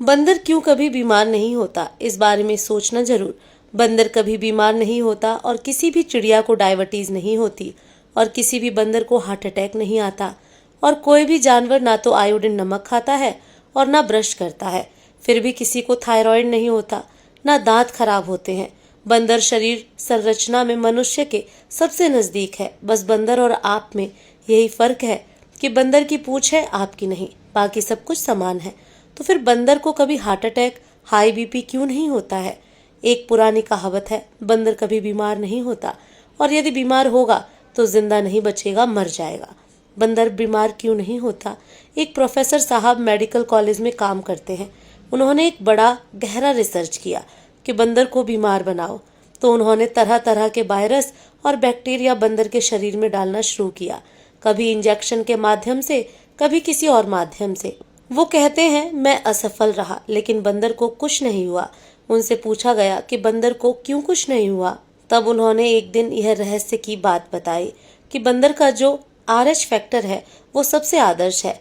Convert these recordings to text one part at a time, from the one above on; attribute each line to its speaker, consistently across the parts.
Speaker 1: बंदर क्यों कभी बीमार नहीं होता, इस बारे में सोचना जरूर। बंदर कभी बीमार नहीं होता और किसी भी चिड़िया को डायबिटीज नहीं होती और किसी भी बंदर को हार्ट अटैक नहीं आता और कोई भी जानवर ना तो आयोडीन नमक खाता है और ना ब्रश करता है, फिर भी किसी को थायराइड नहीं होता, ना दांत खराब होते हैं। बंदर शरीर संरचना में मनुष्य के सबसे नजदीक है। बस बंदर और आप में यही फर्क है कि बंदर की पूंछ है, आपकी नहीं, बाकी सब कुछ समान है। तो फिर बंदर को कभी हार्ट अटैक, हाई बीपी क्यों नहीं होता है? एक पुरानी कहावत है, बंदर कभी बीमार नहीं होता और यदि बीमार होगा तो जिंदा नहीं बचेगा, मर जाएगा। बंदर बीमार क्यों नहीं होता? एक प्रोफेसर साहब मेडिकल कॉलेज में काम करते हैं। उन्होंने एक बड़ा गहरा रिसर्च किया कि बंदर को बीमार बनाओ। तो उन्होंने तरह तरह के वायरस और बैक्टीरिया बंदर के शरीर में डालना शुरू किया, कभी इंजेक्शन के माध्यम से, कभी किसी और माध्यम से। वो कहते हैं मैं असफल रहा, लेकिन बंदर को कुछ नहीं हुआ। उनसे पूछा गया कि बंदर को क्यों कुछ नहीं हुआ। तब उन्होंने एक दिन यह रहस्य की बात बताई कि बंदर का जो RH फैक्टर है वो सबसे आदर्श है।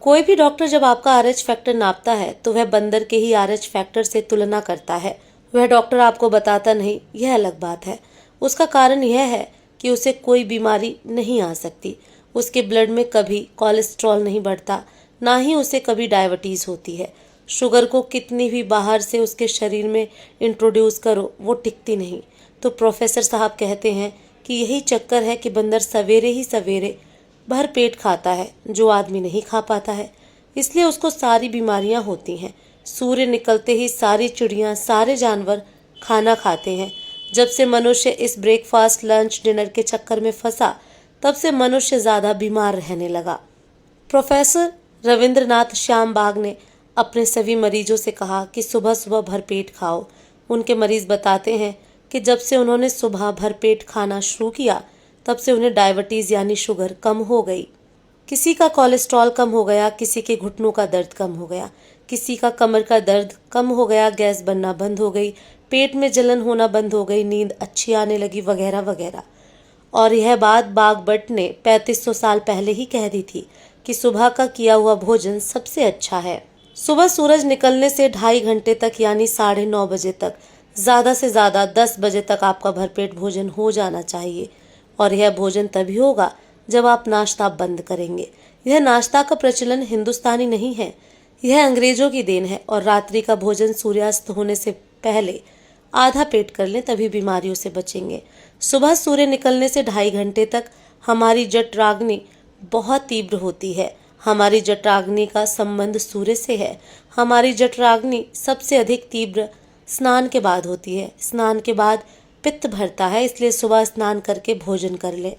Speaker 1: कोई भी डॉक्टर जब आपका RH फैक्टर नापता है तो वह बंदर के ही RH फैक्टर से तुलना करता है। वह डॉक्टर आपको बताता नहीं, यह अलग बात है। उसका कारण यह है कि उसे कोई बीमारी नहीं आ सकती। उसके ब्लड में कभी कोलेस्ट्रॉल नहीं बढ़ता, ना ही उसे कभी डायबिटीज होती है। शुगर को कितनी भी बाहर से उसके शरीर में इंट्रोड्यूस करो, वो टिकती नहीं। तो प्रोफेसर साहब कहते हैं कि यही चक्कर है कि बंदर सवेरे ही सवेरे भर पेट खाता है, जो आदमी नहीं खा पाता है, इसलिए उसको सारी बीमारियां होती हैं। सूर्य निकलते ही सारी चिड़ियां, सारे जानवर खाना खाते हैं। जब से मनुष्य इस ब्रेकफास्ट, लंच, डिनर के चक्कर में फंसा, तब से मनुष्य ज्यादा बीमार रहने लगा। प्रोफेसर रविंद्रनाथ श्यामबाग ने अपने सभी मरीजों से कहा कि सुबह सुबह भरपेट खाओ। उनके मरीज बताते हैं कि जब से उन्होंने सुबह भरपेट खाना शुरू किया, तब से उन्हें डायबिटीज यानी शुगर कम हो गई। किसी का कोलेस्ट्रॉल कम हो गया, किसी के घुटनों का दर्द कम हो गया, किसी का कमर का दर्द कम हो गया, गैस बनना बंद हो गई, पेट में जलन होना बंद हो गई, नींद अच्छी आने लगी, वगैरह वगैरह। और यह बात बागभट्ट ने 3500 साल पहले ही कह दी थी कि सुबह का किया हुआ भोजन सबसे अच्छा है। सुबह सूरज निकलने से 2.5 घंटे तक यानी 9:30 बजे तक, ज्यादा से ज्यादा 10 बजे तक आपका भरपेट भोजन हो जाना चाहिए। और यह भोजन तभी होगा जब आप नाश्ता बंद करेंगे। यह नाश्ता का प्रचलन हिंदुस्तानी नहीं है, यह अंग्रेजों की देन है। और रात्रि का भोजन सूर्यास्त होने से पहले आधा पेट कर लें, तभी बीमारियों से बचेंगे। सुबह सूर्य निकलने से 2.5 घंटे तक हमारी जठराग्नि बहुत तीव्र होती है। हमारी जठराग्नि का संबंध सूर्य से है। हमारी जठराग्नि सबसे अधिक तीव्र स्नान के बाद होती है। स्नान के बाद पित्त भरता है, इसलिए सुबह स्नान करके भोजन कर लें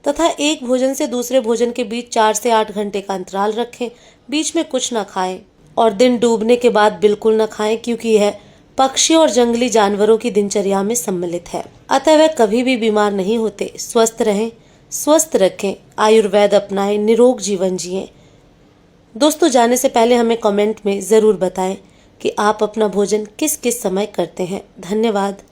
Speaker 1: तथा एक भोजन से दूसरे भोजन के बीच 4 से 8 घंटे का अंतराल रखें। बीच में कुछ न खाएं और दिन डूबने के बाद बिल्कुल न खाएं, क्योंकि यह पक्षी और जंगली जानवरों की दिनचर्या में सम्मिलित है। अतः वह कभी भी बीमार नहीं होते। स्वस्थ रहें, स्वस्थ रखें, आयुर्वेद अपनाएं, निरोग जीवन जिएं। दोस्तों, जाने से पहले हमें कमेंट में जरूर बताएं कि आप अपना भोजन किस किस समय करते हैं। धन्यवाद।